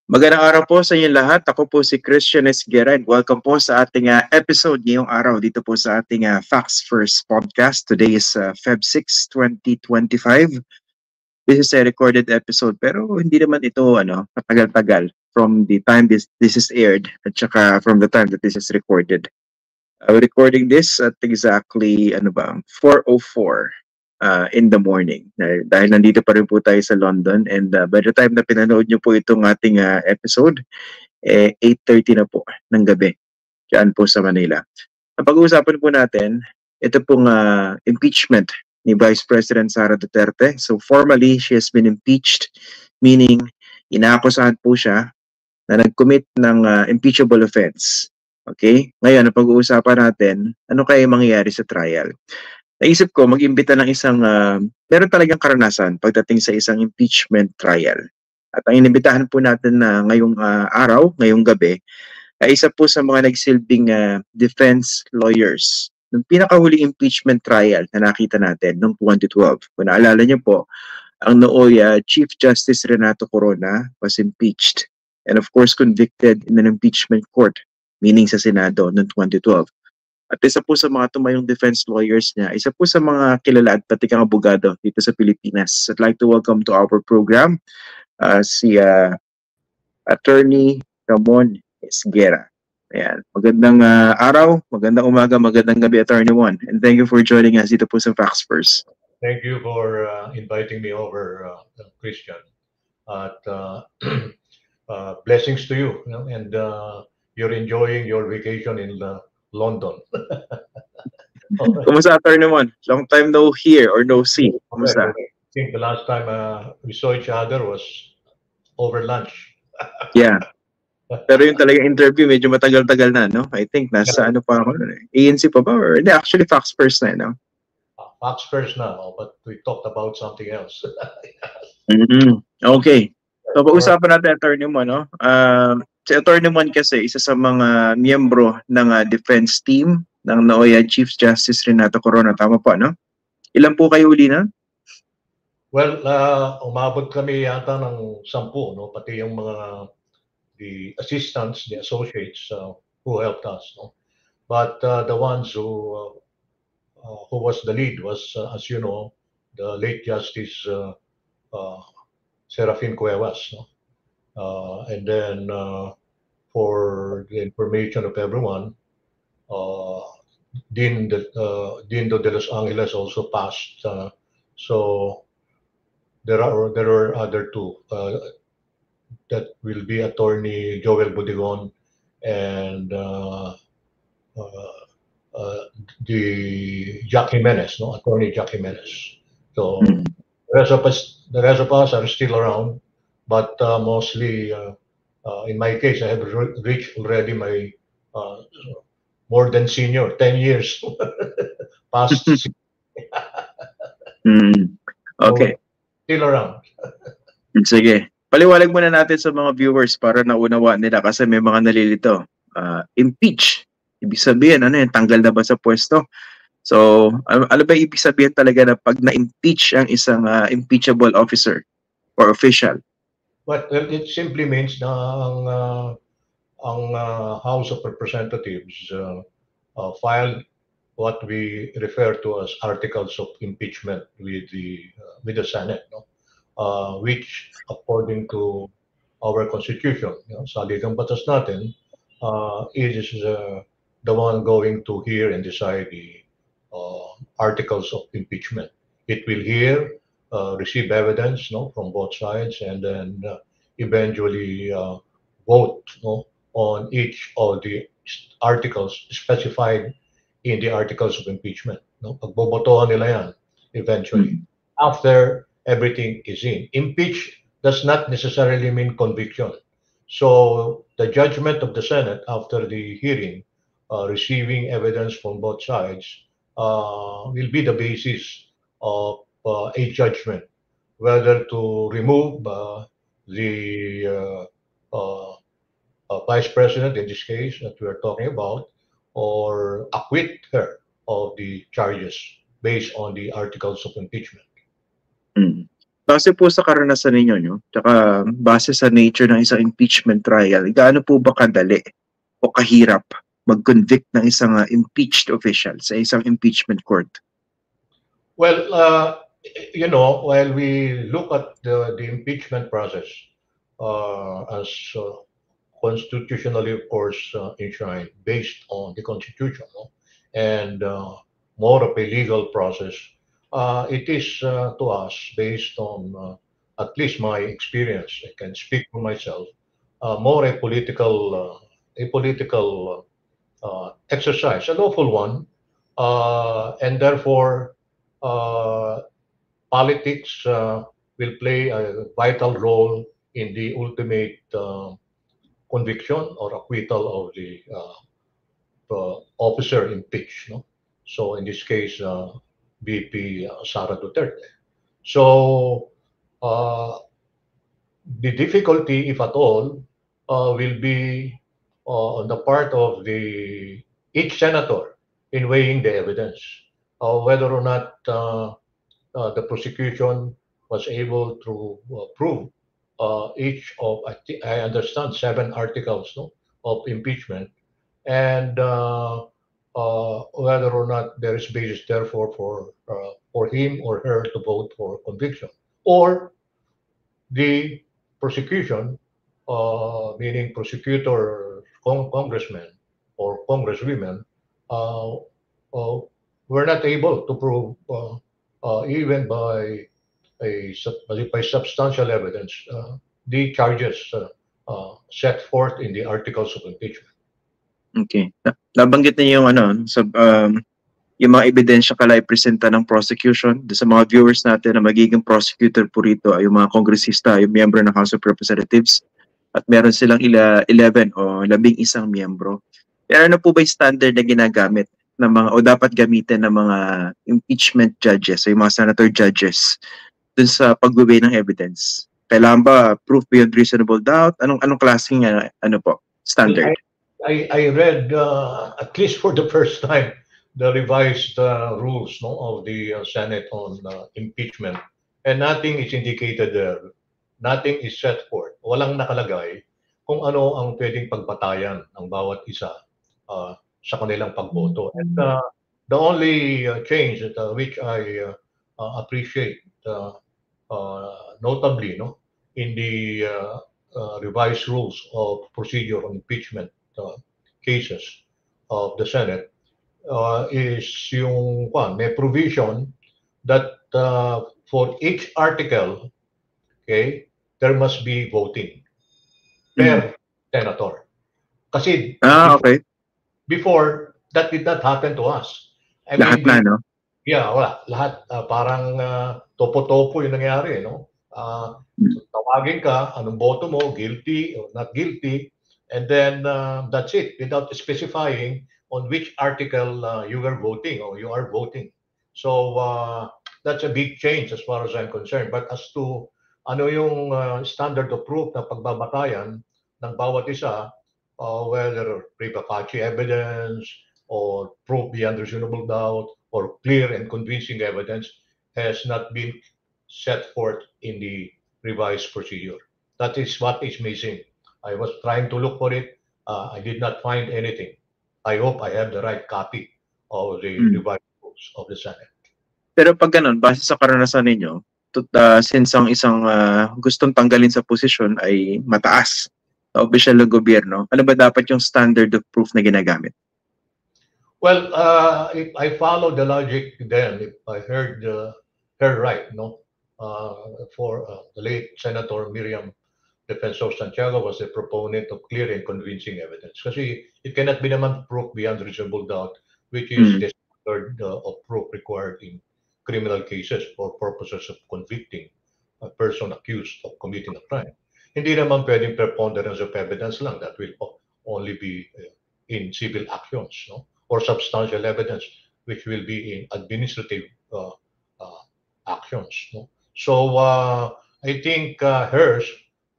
Magandang araw po sa inyong lahat. Ako po si Christian Esguera and welcome po sa ating episode ngayong araw dito po sa ating Facts First podcast. Today is Feb 6, 2025. This is a recorded episode pero hindi naman ito matagal-tagal from the time this is aired at saka from the time that this is recorded. We're recording this at exactly 4:04 in the morning. Dahil nandito pa rin po tayo sa London and by the time na pinanood nyo po itong ating episode, 8:30 na po ng gabi dyan po sa Manila. Ang pag-uusapan po natin, ito pong impeachment ni Vice President Sara Duterte. So formally, she has been impeached, meaning inaakusahan po siya na nag-commit ng impeachable offense. Okay? Ngayon, ang pag-uusapan natin, ano kaya mangyayari sa trial? Naisip ko mag-imbita ng isang meron talagang karanasan pagdating sa isang impeachment trial. At ang inimbitahan po natin na ngayong araw, ngayong gabi, ay isa po sa mga nagsilbing defense lawyers ng pinakahuling impeachment trial na nakita natin noong 2012. Kung naalala niyo po, ang nooy Chief Justice Renato Corona was impeached and of course convicted in an impeachment court, meaning sa Senado noong 2012. At isa po sa mga tumayong defense lawyers niya, isa po sa mga kilala at patikang abogado dito sa Pilipinas. I'd like to welcome to our program si Attorney Ramon Esguera. Ayan. Magandang araw, magandang umaga, magandang gabi, Attorney Juan. And thank you for joining us dito po sa Facts First. Thank you for inviting me over, Christian. At blessings to you, and you're enjoying your vacation in London. Kumusta, Attorney Juan? Long time no hear or no see. Kumusta? I think the last time we saw each other was over lunch. Yeah. Pero yung talagang interview, medyo matagal-tagal na, no? I think nasa ano pa ako, ANC pa ba? Or hindi, actually Facts First na, no? Facts First na, but we talked about something else. Okay. So, pag-usapan natin, Attorney Juan, no? Si Attorney Juan kasi, isa sa mga miyembro ng defense team ng nooy Chief Justice Renato Corona. Tama po, no? Ilan po kayo uli na? Well, umabot kami yata ng 10, no? Pati yung mga the assistants, the associates who helped us, no? But the ones who was the lead was, as you know, the late Justice Serafin Cuevas, no? And then for the information of everyone, Dindo de Los Angeles also passed. So there are other two that will be Attorney Joel Budigon and the Jack Jimenez, no, Attorney Jack Jimenez. So the rest of us are still around, but mostly in my case, I have reached already my more than senior, 10 years past. Okay. So, still around. Sige. Paliwalag muna natin sa mga viewers para naunawaan nila kasi may mga nalilito. Impeach. Ibig sabihin, ano yan, tanggal na ba sa pwesto? So, ano ba ibig sabihin talaga na pag na-impeach ang isang impeachable officer or official? But it simply means na ang House of Representatives filed what we refer to as articles of impeachment with the Senate, no? Which, according to our Constitution, saligang batas natin, is the one going to hear and decide the articles of impeachment. It will hear, receive evidence, no, from both sides, and then eventually vote, no, on each of the articles specified in the articles of impeachment. No? Pagbobotohan nila yan eventually. After everything is in. Impeach does not necessarily mean conviction. So the judgment of the Senate after the hearing, receiving evidence from both sides, will be the basis of a judgment whether to remove the vice president, in this case that we are talking about, or acquit her of the charges based on the articles of impeachment. Mm. Base po sa karanasan ninyo, no? Tsaka base sa nature ng isang impeachment trial, gaano po ba kadali o kahirap mag-convict ng isang impeached official sa isang impeachment court? Well, while we look at the impeachment process as constitutionally, of course, enshrined based on the Constitution, no? And more of a legal process, it is to us based on at least my experience. I can speak for myself. More a political exercise, a lawful one, and therefore uh, politics will play a vital role in the ultimate conviction or acquittal of the officer impeached. No? So in this case, VP Sara Duterte. So the difficulty, if at all, will be on the part of the each senator in weighing the evidence, whether or not the prosecution was able to prove each of, I understand, 7 articles, no, of impeachment, and whether or not there is basis, therefore, for him or her to vote for conviction, or the prosecution, meaning prosecutor, congressmen or congresswomen, uh, uh, were not able to prove, even by substantial evidence, the charges set forth in the articles of impeachment. Okay. Nabanggit niyo yung yung mga ebidensya kalay presenta ng prosecution. Sa mga viewers natin na magiging prosecutor po rito ay yung mga kongresista, yung miyembro ng House of Representatives, at meron silang 11 o 11 miyembro. Pero ano po ba yung standard na ginagamit ng mga o dapat gamitin ng mga impeachment judges o yung mga senator judges dun sa pag-weigh ng evidence? Kailangan ba proof beyond reasonable doubt? Anong klaseng standard? I read at least for the first time the revised rules, no, of the Senate on impeachment, and nothing is indicated there. Nothing is set forth. Walang nakalagay kung ano ang pwedeng pagbatayan ng bawat isa sa kanilang pagboto. And the only change that, which I appreciate notably, no, in the revised rules of procedure on impeachment cases of the Senate, is yung may provision that for each article, okay, there must be voting per senator. Kasi okay. Before, that did not happen to us. I Lahat mean, na, no? Yeah, wala. Lahat parang topo-topo yung nangyari, no? Tawagin ka, anong boto mo, guilty or not guilty, and then that's it, without specifying on which article you were voting or you are voting. So that's a big change as far as I'm concerned. But as to ano yung standard of proof na pagbabatayan ng bawat isa, whether prima facie evidence or proof beyond reasonable doubt or clear and convincing evidence, has not been set forth in the revised procedure. That is what is missing. I was trying to look for it. I did not find anything. I hope I have the right copy of the revised rules of the Senate. Pero pag ganun, base sa karanasan ninyo, since ang isang gustong tanggalin sa posisyon ay mataas na opisyal ng gobyerno, ano ba dapat yung standard of proof na ginagamit? Well, if I follow the logic then, if I heard her right, no, for the late Senator Miriam Defensor Santiago was a proponent of clear and convincing evidence. Kasi it cannot be naman proof beyond reasonable doubt, which is the standard of proof required in criminal cases for purposes of convicting a person accused of committing a crime. Hindi naman pwedeng preponderance of evidence lang. That will only be in civil actions, no? Or substantial evidence, which will be in administrative actions. No? So I think hers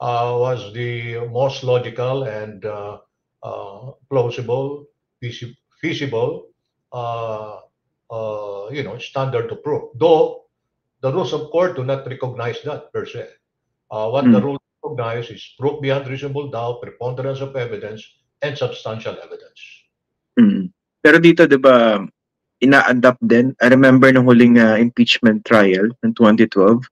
was the most logical and plausible, feasible, standard to prove. Though the rules of court do not recognize that per se. What the Mm. rules recognize is proof beyond reasonable doubt, preponderance of evidence, and substantial evidence. Mm. Pero dito 'di ba ina-adapt din, I remember nung huling impeachment trial ng 2012,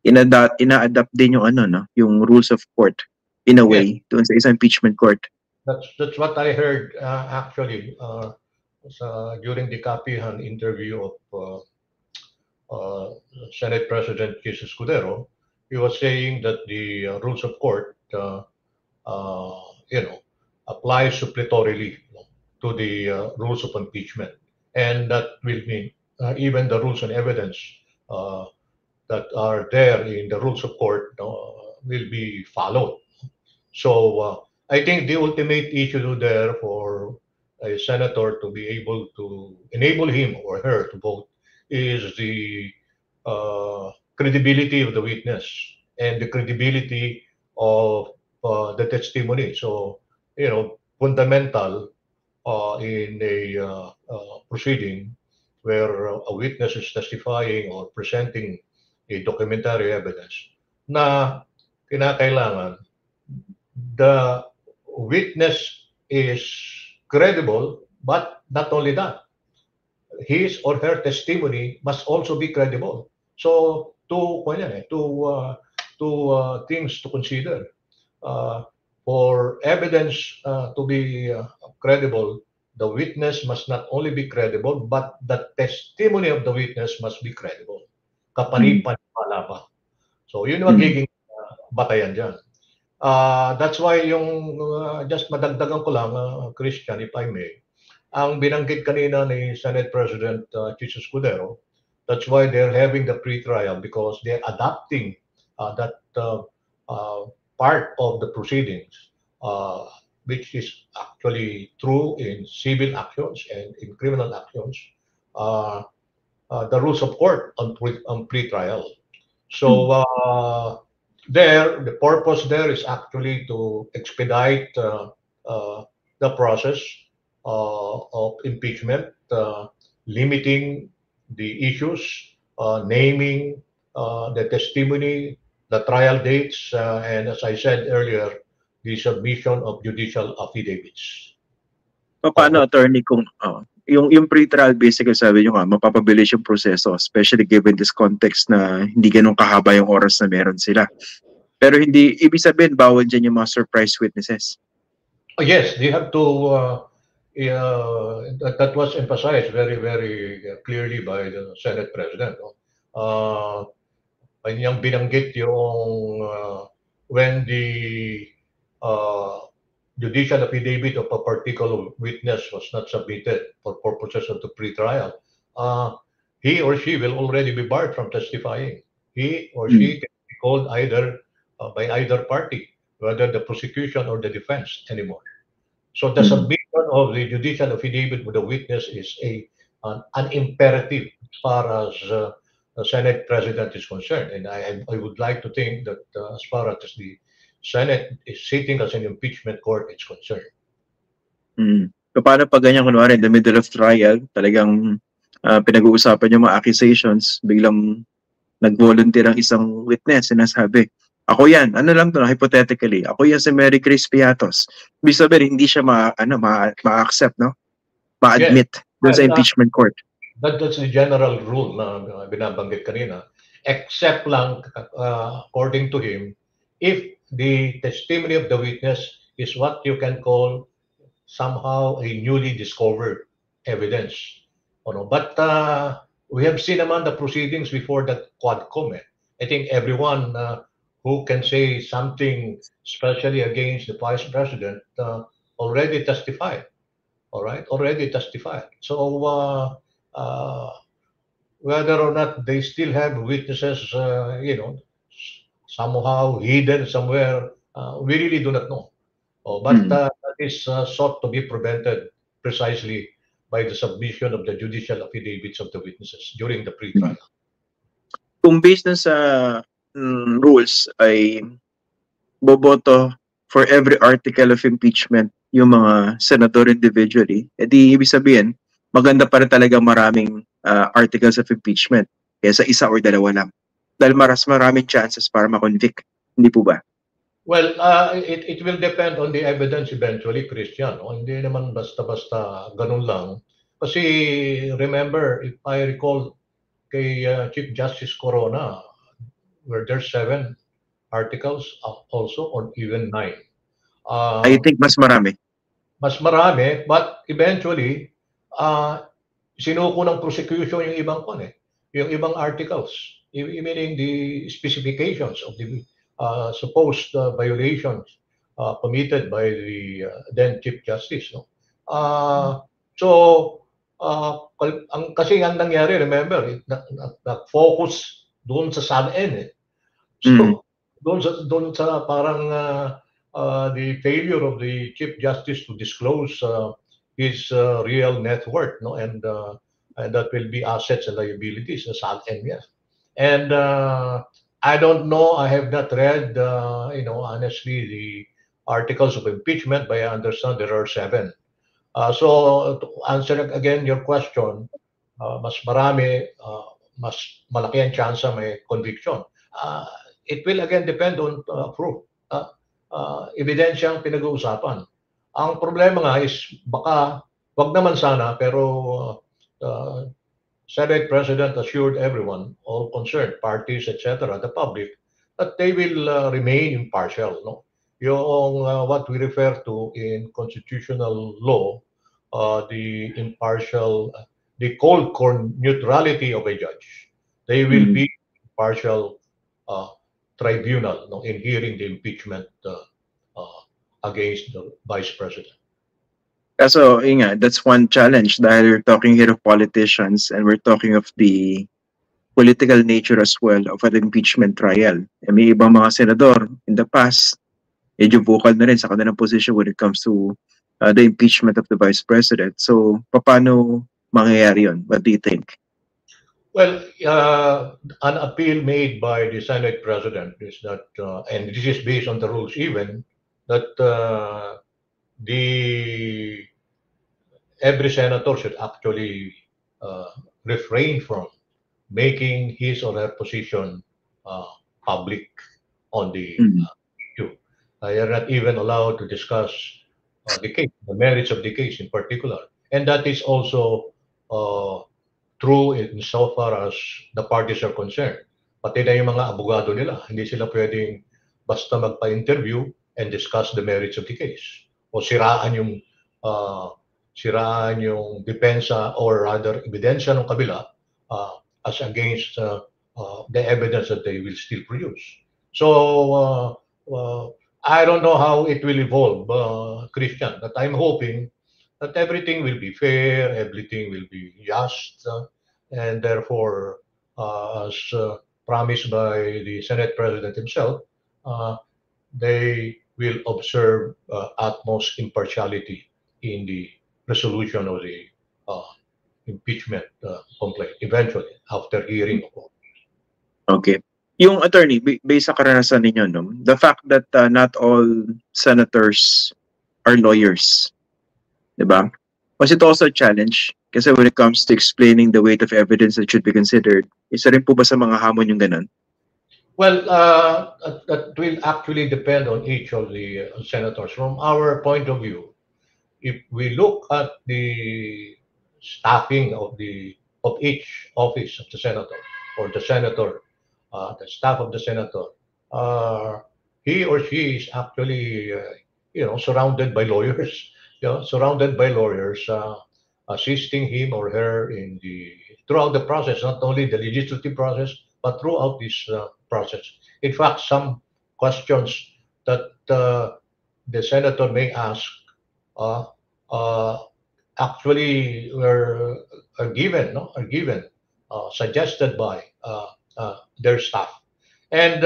ina-adapt din yung ano 'no, yung rules of court in a Yes, way doon sa isang impeachment court. that's what I heard actually during the Kapihan interview of Senate President Jesus Escudero. He was saying that the rules of court, apply suppletorily to the rules of impeachment, and that will mean even the rules and evidence uh, that are there in the rules of court will be followed. So I think the ultimate issue there for a senator to be able to enable him or her to vote is the credibility of the witness and the credibility of the testimony. So, fundamental in a proceeding where a witness is testifying or presenting a documentary evidence na kinakailangan the witness is credible, but not only that, his or her testimony must also be credible. So two things to consider. For evidence to be credible, the witness must not only be credible, but the testimony of the witness must be credible. Kapani-paniwala pa. So yun yung magiging batayan dyan. That's why yung just madagdagan ko lang, Christian, if I may, ang binanggit kanina ni Senate President Jesus Escudero, that's why they're having the pre-trial because they're adapting that part of the proceedings, which is actually true in civil actions and in criminal actions, the rules of court on pre-trial. So the purpose there is actually to expedite the process of impeachment, limiting the issues, naming the testimony, the trial dates, and as I said earlier, the submission of judicial affidavits. Paano attorney kung yung pre-trial basically sabi niyo nga mapapabilis yung proseso, especially given this context na hindi ganun kahaba yung oras na meron sila. Pero hindi ibig sabihin bawal diyan yung mga surprise witnesses. Yes, they have to that was emphasized very, very clearly by the Senate President. Kanyang binanggit yung when the judicial affidavit of a particular witness was not submitted for purposes of the pre-trial, he or she will already be barred from testifying. He or she can be called either by either party, whether the prosecution or the defense anymore. So the submission of the judicial affidavit with the witness is an imperative as far as the Senate President is concerned. And I would like to think that as far as the Senate is sitting as an impeachment court is concerned. So paano pag ganyan kunwari in the middle of trial, talagang pinag-uusapan yung mga accusations, biglang nag-volunteer ang isang witness, sinasabi, ako yan, ano lang to, hypothetically, ako yan si Mary Grace Piatos. Ibig sabihin, hindi siya ma-accept, no? Ma-admit doon sa impeachment court. That's the general rule na binabanggit kanina. Except lang, according to him, if the testimony of the witness is what you can call somehow a newly discovered evidence. But we have seen among the proceedings before the Quadcom. I think everyone who can say something, especially against the Vice President, already testified. All right, already testified. So whether or not they still have witnesses, somehow hidden somewhere, we really do not know. But that is sought to be prevented precisely by the submission of the judicial affidavits of the witnesses during the pre-trial. kung based na sa rules ay boboto for every article of impeachment yung mga senador individually, edi ibig sabihin, maganda pa rin talaga maraming articles of impeachment kaysa isa or dalawa lang. Dahil maraming chances para ma-convict. Hindi po ba? Well, it will depend on the evidence eventually, Christian. No? Hindi naman basta-basta ganun lang. Kasi remember, if I recall kay Chief Justice Corona, were there 7 articles also or even 9? I think mas marami. Mas marami, but eventually, sinuko ng prosecution yung ibang yung ibang articles, meaning the specifications of the supposed violations committed by the then Chief Justice. No? So, kasi ang nangyari, remember, nag-focus doon sa SALN. So, doon sa parang the failure of the Chief Justice to disclose his real net worth, no, and that will be assets and liabilities, SALN, yes. And I don't know. I have not read, honestly, the articles of impeachment, but I understand there are 7. So to answer again your question, mas marami, mas malaki ang chance may conviction. It will again depend on proof. Ebidensya ang pinag-uusapan. Ang problema nga is baka, wag naman sana, pero Senate President assured everyone, all concerned, parties, etc., the public, that they will remain impartial. No? Yung what we refer to in constitutional law, the impartial, the cold core neutrality of a judge. They will be impartial tribunal, no, in hearing the impeachment against the Vice President. Kaso, that's one challenge dahil we're talking here of politicians and we're talking of the political nature as well of an impeachment trial. May ibang mga senador in the past, medyo vocal na rin sa kanilang position when it comes to the impeachment of the Vice President. So, paano mangyayari yun? What do you think? Well, an appeal made by the Senate President is that, and this is based on the rules even, that every senator should actually refrain from making his or her position public on the issue. They are not even allowed to discuss the case, the merits of the case in particular. And that is also true insofar as the parties are concerned. Pati na yung mga abogado nila, hindi sila pwedeng basta magpa-interview and discuss the merits of the case. O siraan yung depensa or rather ebidensya ng kabila as against the evidence that they will still produce. So I don't know how it will evolve, Christian, but I'm hoping that everything will be fair, everything will be just, and therefore, as promised by the Senate President himself, they will observe utmost impartiality in the resolution of the impeachment complaint, eventually, after hearing. Okay. Yung attorney, based sa karanasan ninyo, no, the fact that not all senators are lawyers, diba? Was it also a challenge? Kasi when it comes to explaining the weight of evidence that should be considered, isa rin po ba sa mga hamon yung ganun? Well, that will actually depend on each of the senators. From our point of view, if we look at the staffing of each office of the senator or the senator, the staff of the senator, he or she is actually, surrounded by lawyers. Surrounded by lawyers, assisting him or her throughout the process, not only the legislative process, but throughout this process. In fact, some questions that the senator may ask actually are given, suggested by their staff. And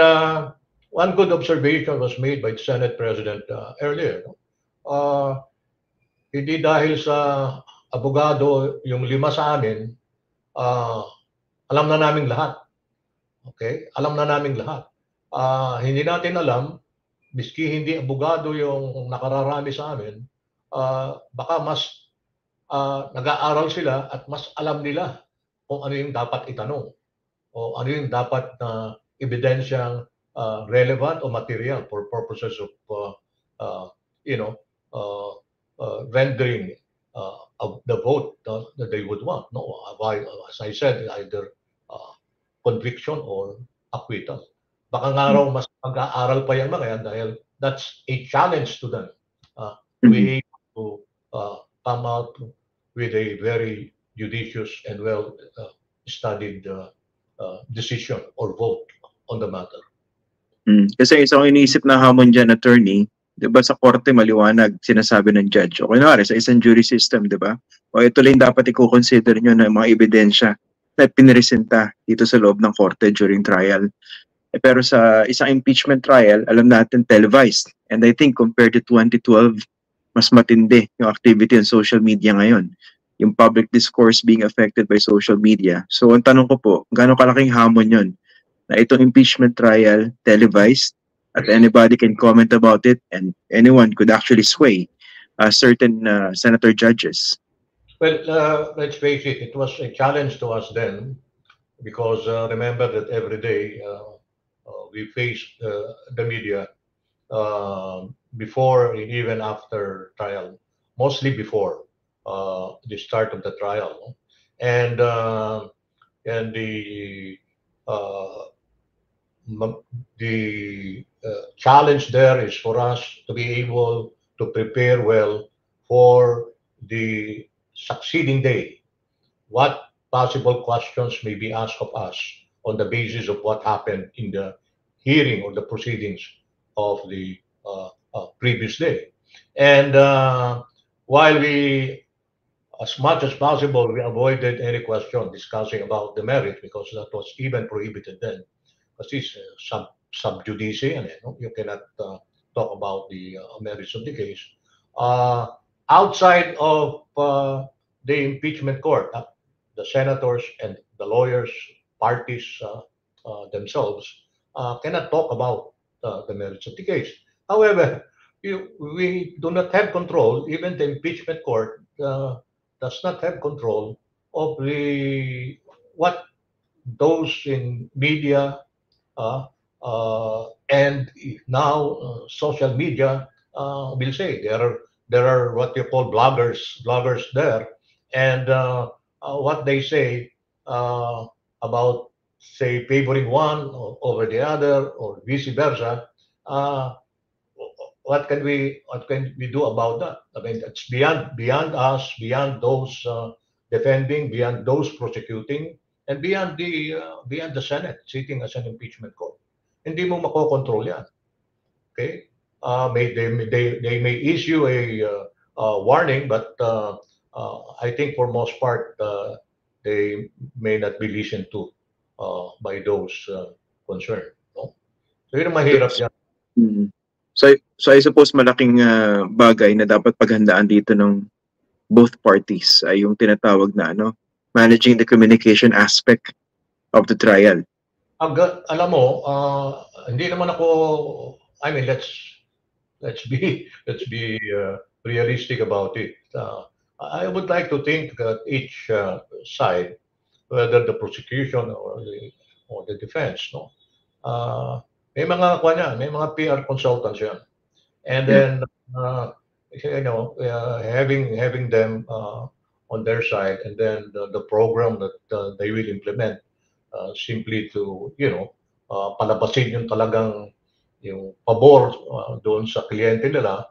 one good observation was made by the Senate President earlier. Hindi dahil sa abogado yung 5 sa amin, alam na namin lahat. Okay? Alam na namin lahat. Hindi natin alam, miski hindi abogado yung nakararami sa amin, baka mas nag-aaral sila at mas alam nila kung ano yung dapat itanong o ano yung dapat na ebidensyang relevant o material for purposes uh, you know, rendering of the vote that they would want. No, as I said, either conviction or acquittal. Baka nga raw mas mag-aaral pa yung mga yan dahil that's a challenge to them to be able to come out with a very judicious and well studied decision or vote on the matter. Kasi isang iniisip na hamon dyan, attorney, di ba sa korte maliwanag sinasabi ng judge, o kunwari sa isang jury system, di ba? O ito lang dapat i-consider nyo na mga ebidensya na piniresenta dito sa loob ng korte during trial. Pero sa isang impeachment trial, alam natin televised. And I think compared to 2012, mas matindi yung activity on social media ngayon. Yung public discourse being affected by social media. So ang tanong ko po, gaano kalaking hamon yun? Na itong impeachment trial televised at anybody can comment about it and anyone could actually sway certain senator judges. Well, let's face it, it was a challenge to us then because remember that every day we faced the media before and even after trial, mostly before the start of the trial, and the challenge there is for us to be able to prepare well for the succeeding day. What possible questions may be asked of us on the basis of what happened in the hearing or the proceedings of the previous day. And while we, as much as possible, we avoided any question discussing about the merit because that was even prohibited then. Because it's sub judice, and you cannot talk about the merits of the case. Outside of the impeachment court, the senators and the lawyers, parties themselves cannot talk about the merits of the case. However, we do not have control. Even the impeachment court does not have control of what those in media and now social media will say. There are what you call bloggers there, and what they say about, say, favoring one over the other or vice versa. What can we do about that? I mean, it's beyond us, beyond those defending, beyond those prosecuting, and beyond the Senate sitting as an impeachment court. Hindi mo makokontrol yan. Okay? They may issue a warning, but I think for most part they may not be listened to by those concerned. No? So yun ang mahirap yan. So I suppose malaking bagay na dapat paghandaan dito ng both parties ay yung tinatawag na managing the communication aspect of the trial. Alam mo, hindi naman ako, I mean, let's be realistic about it. I would like to think that each side, whether the prosecution or the defense, may mga PR consultants yan. And then having them on their side, and then the program that they will implement simply to palabasin yung talagang yung pabor doon sa kliyente nila,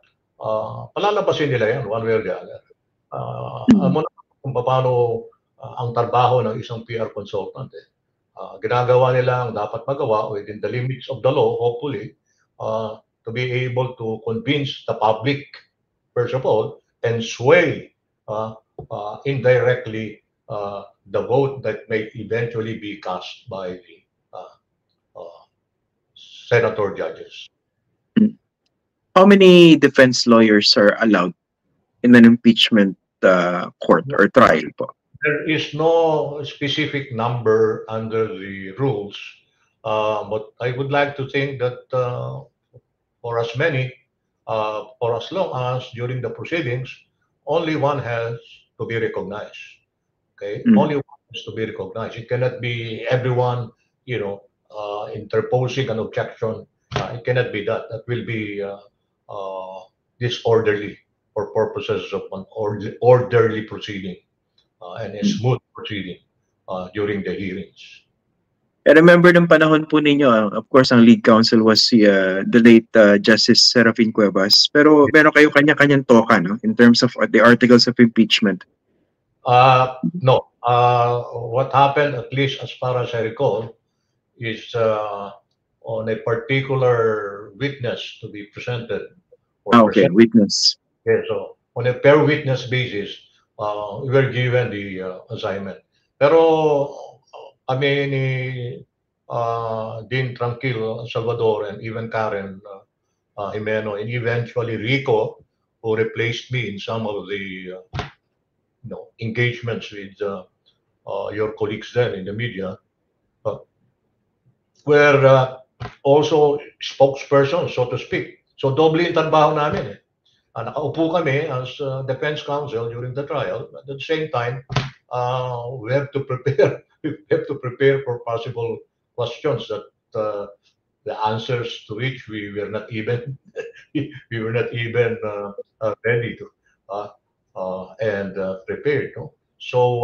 palalabasin nila yan one way or the other. Alam mo na kung paano ang trabaho ng isang PR consultant. Ginagawa nila ang dapat magawa within the limits of the law, hopefully, to be able to convince the public, first of all, and sway indirectly the vote that may eventually be cast by the senator judges. How many defense lawyers are allowed in an impeachment court or trial po? There is no specific number under the rules. But I would like to think that for as many, for as long as during the proceedings, only one has to be recognized. Okay, Mm. only one has to be recognized. It cannot be everyone, interposing an objection. It cannot be that. That will be disorderly for purposes of an orderly proceeding and a Mm. smooth proceeding during the hearings. I remember nung panahon po ninyo, of course, ang lead counsel was the late Justice Serafin Cuevas. Pero meron kayo kanya-kanyang toka, no? In terms of the articles of impeachment. No. What happened, at least as far as I recall, is on a particular witness to be presented or Okay, presented. witness. Yeah, so on a per witness basis, we were given the assignment. Pero kami ni Dean Tranquil Salvador and even Karen Jimeno and eventually Rico, who replaced me in some of the engagements with your colleagues then in the media, were also spokespersons, so to speak. So doble yung trabaho namin. Nakaupo kami as defense counsel during the trial. At the same time, we have to prepare. We have to prepare for possible questions that the answers to which we were not even ready to and prepared. No? So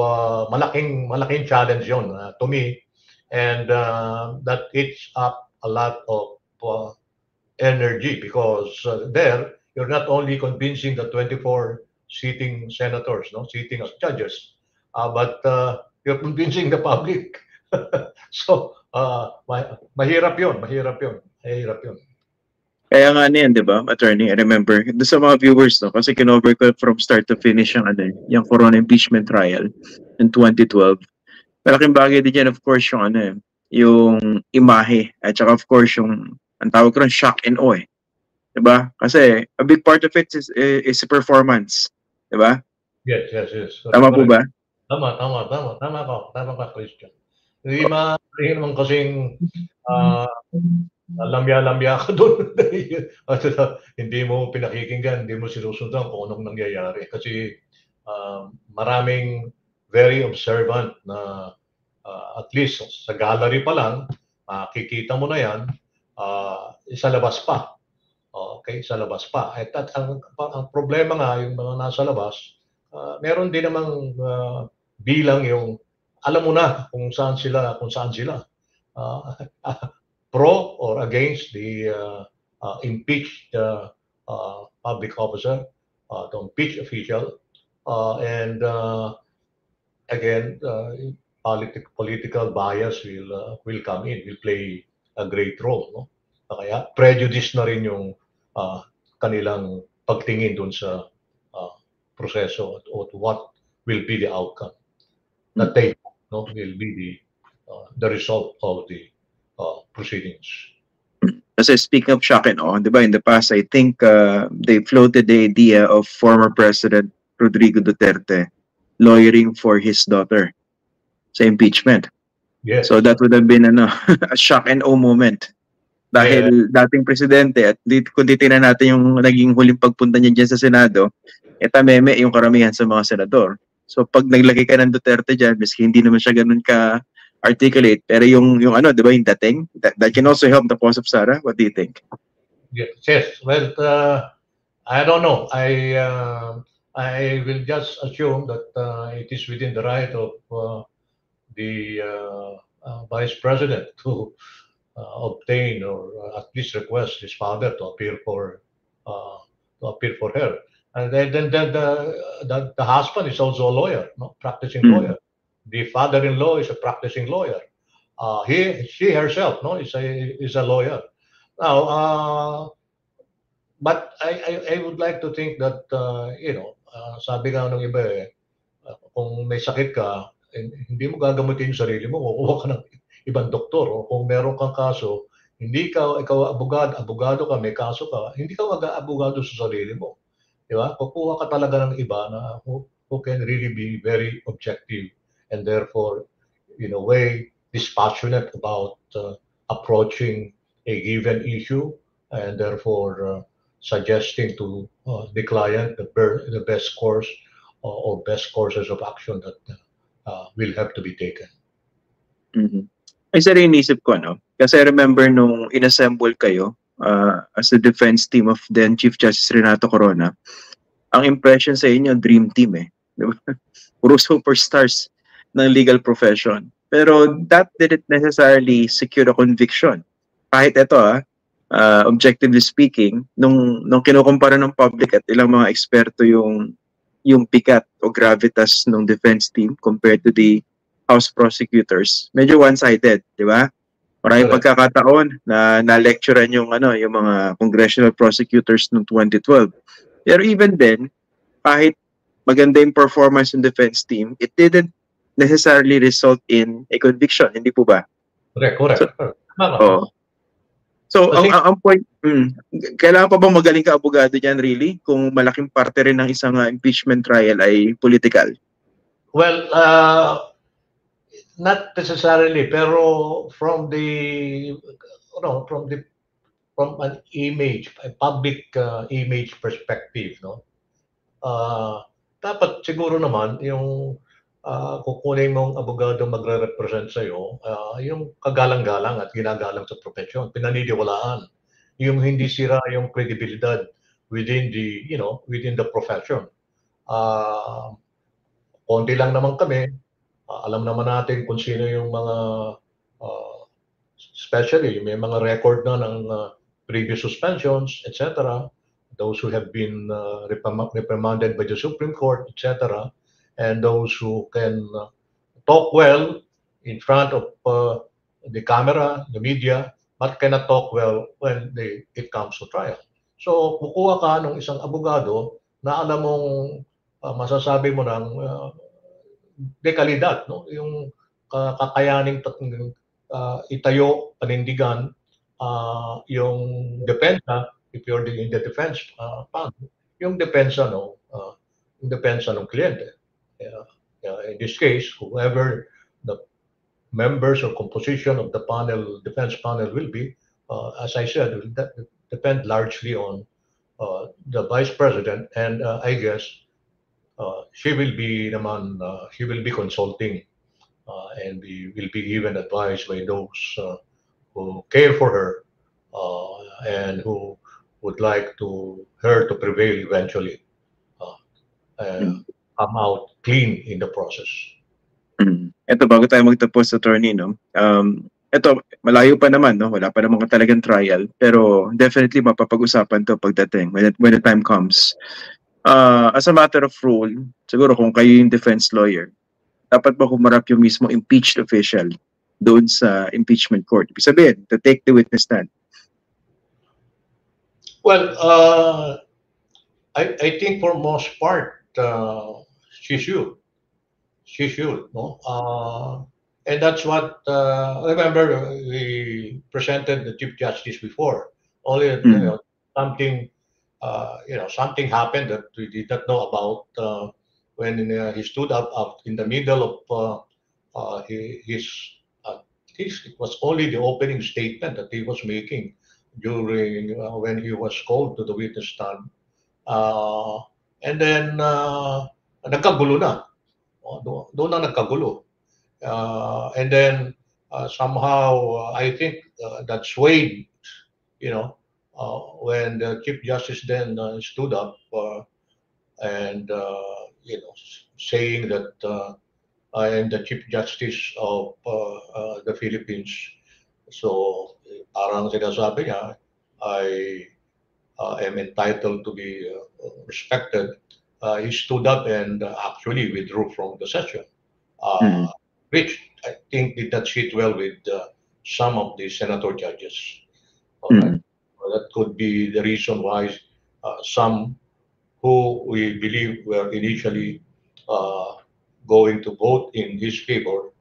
malaking challenge yon to me, and that eats up a lot of energy because there you're not only convincing the 24 sitting senators, no, sitting as judges, but you're convincing the public. So mahirap yun. Kaya nga niyan, di ba, attorney, I remember, doon sa mga viewers, no, kasi kinover ko from start to finish yung Corona impeachment trial in 2012. Malaking bagay din yan, of course, yung imahe, at saka of course, ang tawag ko rin, shock and awe, di ba? Kasi a big part of it is performance, di ba? Yes. Tama po ba? Tama ka, Christian. Hindi naman kasing lamya-lamya ka doon. Hindi mo pinakikinggan, hindi mo sinusundan kung anong nangyayari. Kasi maraming very observant na at least sa gallery pa lang, makikita mo na yan, sa labas pa. Okay, sa labas pa. At ang problema nga, yung mga nasa labas, meron din namang bilang yung alam mo na kung saan sila pro or against the impeached public officer, the impeached official, and again, political bias will come in, will play a great role, no? Kaya prejudice na rin yung kanilang pagtingin dun sa proseso at what will be the outcome that they will be the result of the proceedings. Kasi speaking of shock and awe, di ba, in the past, I think they floated the idea of former President Rodrigo Duterte lawyering for his daughter sa impeachment. Yes. So that would have been a shock and awe moment. Dahil dating presidente, at kung titingnan natin yung naging huling pagpunta niya dyan sa Senado, tameme yung karamihan sa mga senador. So pag naglagay ka ng Duterte dyan, miski hindi naman siya ganun ka-articulate, pero yung di ba, yung dating, that can also help the cause of Sara. What do you think? Yes. Well, I don't know. I will just assume that it is within the right of the Vice President to obtain or at least request his father to appear for her. And then the husband is also a lawyer, no, practicing lawyer. The father-in-law is a practicing lawyer. She herself, no, is a lawyer. Now, but I would like to think that sabi nga ng iba kung may sakit ka, hindi mo gagamutin yung sarili mo, kukuha ka ng ibang doktor. O kung meron kang kaso, ikaw abogado ka, may kaso ka, hindi ka mag-abogado sa sarili mo. Di ba? Kukuha ka talaga ng iba na who can really be very objective and therefore, in a way, dispassionate about approaching a given issue and therefore suggesting to the client the best course or best courses of action that will have to be taken. Mhm. Isa rin inisip ko, no? Kasi I remember nung inassemble kayo as the defense team of then Chief Justice Renato Corona, ang impression sa inyo, dream team eh. Di ba? Puro superstars ng legal profession. Pero that didn't necessarily secure a conviction. Kahit ito objectively speaking, nung kinukumpara ng public at ilang mga eksperto yung pikat o gravitas ng defense team compared to the House prosecutors, medyo one-sided, di ba? Maraming pagkakataon na na-lecturean yung mga congressional prosecutors noong 2012. Pero even then, kahit maganda yung performance ng defense team, it didn't necessarily result in a conviction, hindi po ba? Correct. So ang point, kailangan pa bang magaling ka abogado diyan really kung malaking parte rin ng isang impeachment trial ay political? Well, not necessarily, pero from an image, a public image perspective, no? Dapat siguro naman yung kukunin mong abogado magre-represent sa'yo, yung kagalang-galang at ginagalang sa profesyon, pinaniniwalaan, yung hindi sira yung credibilidad within the profession. Konti lang naman kami, alam naman natin kung sino yung mga especially may mga record na ng previous suspensions, etc. Those who have been reprimanded by the Supreme Court, etc. And those who can talk well in front of the camera, the media, but cannot talk well when it comes to trial. So, kukuha ka ng isang abogado na alam mong masasabi mo ng dekalidad, no? Yung kakayaning itayo, panindigan yung depensa, if you're in the defense fund, yung depensa ng kliyente. In this case, whoever the members or composition of the defense panel will be, as I said, will depend largely on the Vice President, and I guess she will be consulting and will be given advice by those who care for her and who would like her to prevail eventually and come out clean in the process. Ito, bago tayo magtapos, attorney, no? Ito, malayo pa naman, no? Wala pa naman talagang trial, pero definitely mapapag-usapan to pagdating when the time comes. As a matter of rule, siguro kung kayo yung defense lawyer, dapat ba humarap yung mismo impeached official doon sa impeachment court? Ibig sabihin, to take the witness stand. Well, I think for most part, she should, no? And that's what, remember, we presented the Chief Justice before. Only, something happened that we did not know about when he stood up in the middle of it was only the opening statement that he was making during when he was called to the witness stand. And then, nagkagulo na. Doon na nagkagulo. And then, somehow, I think that swayed, when the Chief Justice then stood up and, saying that I am the Chief Justice of the Philippines. So, parang sinasabi niya, I am entitled to be respected. He stood up and actually withdrew from the session, which I think did not sit well with some of the senator judges. That could be the reason why some who we believe were initially going to vote in his favor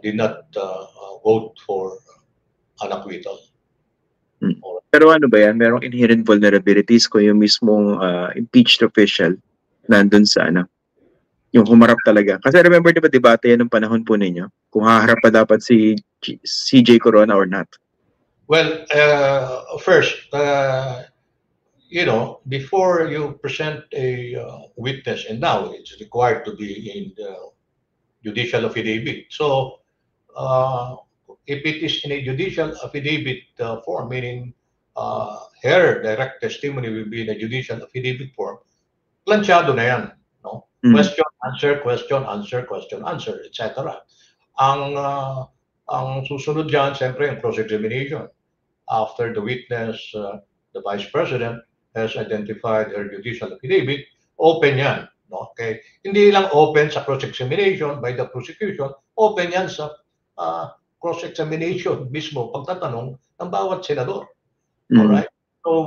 did not vote for an acquittal. Pero ano ba yan? Merong inherent vulnerabilities kung yung mismong impeached official nandun sa yung humarap talaga. Kasi remember, di ba, debate yan ng panahon po ninyo? Kung haharap pa dapat si CJ Corona or not. Well, first, you know, before you present a witness, and now it's required to be in the judicial affidavit. So, uh, if it is in a judicial affidavit form, meaning her direct testimony will be in a judicial affidavit form, planchado na yan, no? Question, answer, question, answer, question, answer, etc. Ang ang susunod diyan, siyempre, ang cross-examination. After the witness, the Vice President has identified her judicial affidavit, open yan. No? Okay? Hindi lang open sa cross-examination by the prosecution, open yan sa cross-examination mismo, pagtatanong ng bawat senador. Alright? So,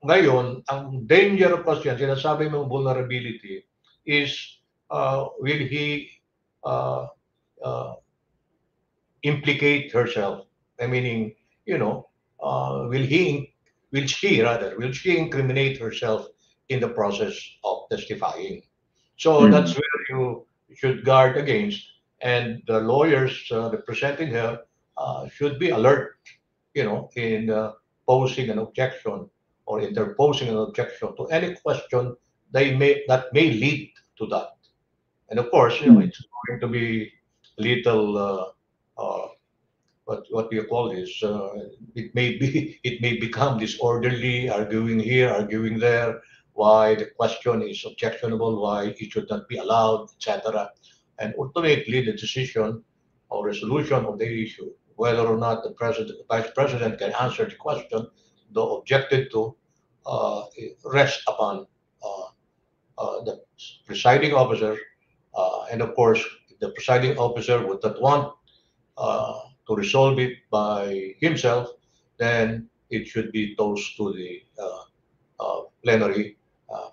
ngayon, ang danger of question, sinasabi mong vulnerability is, will he implicate herself? I mean, you know, will she incriminate herself in the process of testifying? So that's where you should guard against, and the lawyers representing her should be alert, you know, in posing an objection or interposing an objection to any question that may lead to that. And of course, you know, it's going to be little what do you call this? It may become disorderly, arguing here, arguing there, why the question is objectionable, why it should not be allowed, etc. And ultimately, the decision or resolution of the issue, whether or not the vice president can answer the question, though objected to, rests upon the presiding officer, and of course, if the presiding officer would not want to resolve it by himself, then it should be tossed to the plenary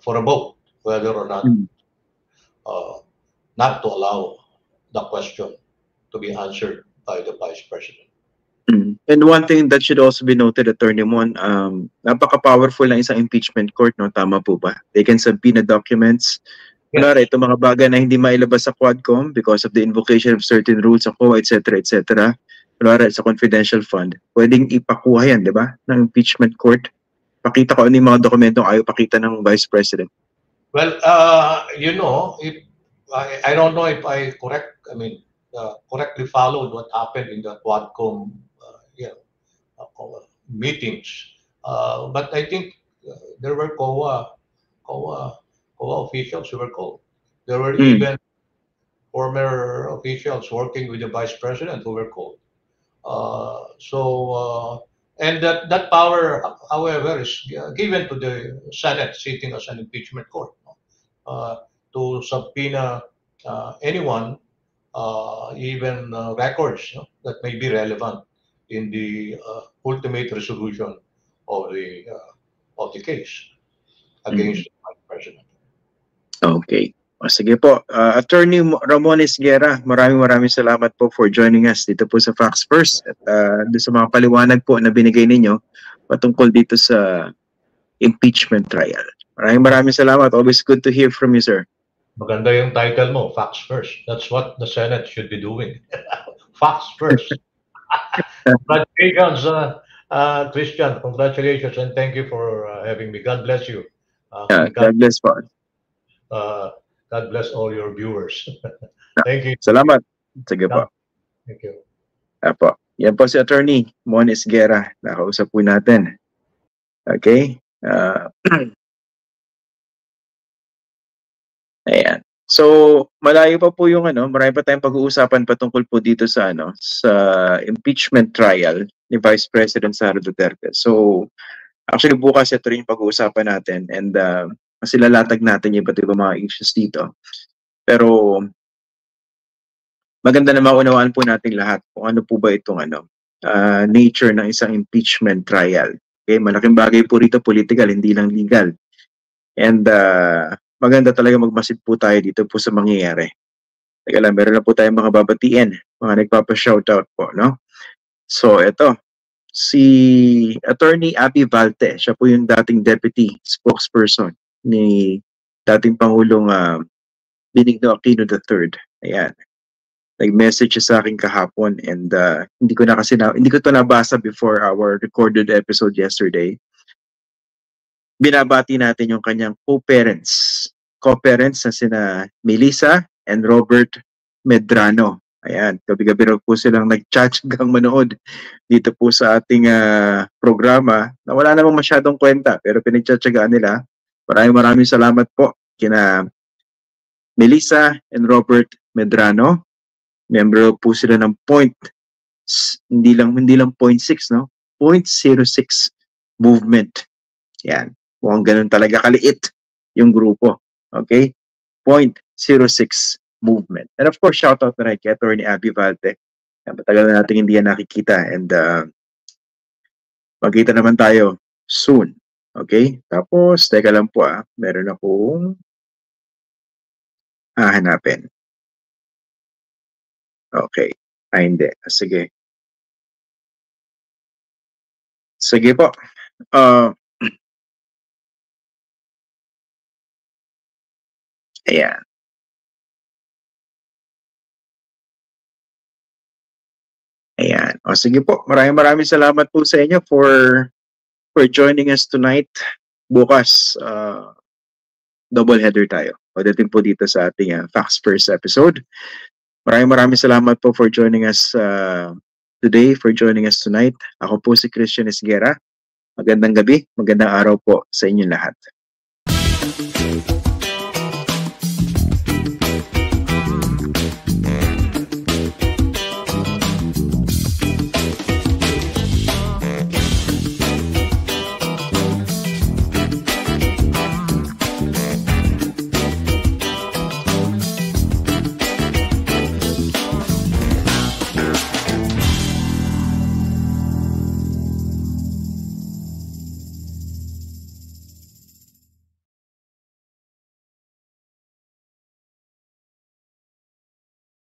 for a vote, whether or not to allow the question to be answered by the vice president. And one thing that should also be noted, Attorney Mon, napaka-powerful ng isang impeachment court, no? Tama po ba? They can subpoena documents. Kunwari, itong mga bagay na hindi mailabas sa Quadcom because of the invocation of certain rules sa COA, etc., etc., kunwari sa confidential fund, pwedeng ipakuha yan, di ba? Ng impeachment court. Pakita ko ano yung mga dokumentong ayaw pakita ng Vice President. Well, you know, I don't know if I correctly followed what happened in the Quadcom meetings, but I think there were COA officials who were called. There were even former officials working with the vice president who were called. And that power, however, is given to the Senate sitting as an impeachment court, to subpoena anyone, even records that may be relevant in the ultimate resolution of the case against the vice president. Okay. Sige po. Attorney Ramones Guerra, maraming salamat po for joining us dito po sa Facts First at sa mga paliwanag po na binigay ninyo patungkol dito sa impeachment trial. Maraming salamat. Always good to hear from you, sir. Maganda yung title mo, Facts First. That's what the Senate should be doing. Facts First. Congratulations, Christian. Congratulations, and thank you for having me. God bless you. God bless po. God bless all your viewers. Thank you. Salamat. Sige po. Thank you. Apo. Yan po si Attorney Ramones Guerra. Nakausap po natin. Okay. Ayan. So, malayo pa po yung marami pa tayong pag-uusapan patungkol po dito sa sa impeachment trial ni Vice President Sara Duterte. So, actually bukas ito rin yung pag-uusapan natin, and mas ilalatag natin yung iba't ibang mga issues dito. Pero maganda na maunawaan po natin lahat kung ano po ba itong nature ng isang impeachment trial. Okay, malaking bagay po rito, political, hindi lang legal. And maganda talaga magmasid po tayo dito po sa mangyayari. Teka lang, meron na po tayong mga babatiin, mga nagpapa-shoutout po, no? So, ito, si Attorney Abby Valte, siya po yung dating deputy spokesperson ni dating Pangulong Benigno Aquino III. Ayan. nag-message siya sa akin kahapon and hindi ko to nabasa before our recorded episode yesterday. Binabati natin yung kanyang co-parents na sina Melissa and Robert Medrano. Ayan, gabi-gabi raw po silang nag-chat hanggang manood dito po sa ating programa na wala namang masyadong kwenta pero pinagtsatsagaan nila. Maraming salamat po kina Melissa and Robert Medrano. Member po sila ng hindi lang 0.6 no? 0.06 movement. Yan. Mukhang ganun talaga kaliit yung grupo. Okay? 0.06 movement. And of course, shout out na rin kay Atty. Abby Valte. Matagal na natin hindi yan nakikita and magkita naman tayo soon. Okay? Tapos, teka lang po meron akong hahanapin. Okay. Hindi. Sige. Sige po. Ayan. Ayan. O sige po. Maraming salamat po sa inyo for joining us tonight. Bukas, double header tayo. Pagdating po dito sa ating Facts First episode. Maraming salamat po for joining us today, for joining us tonight. Ako po si Christian Esguera. Magandang gabi, magandang araw po sa inyong lahat.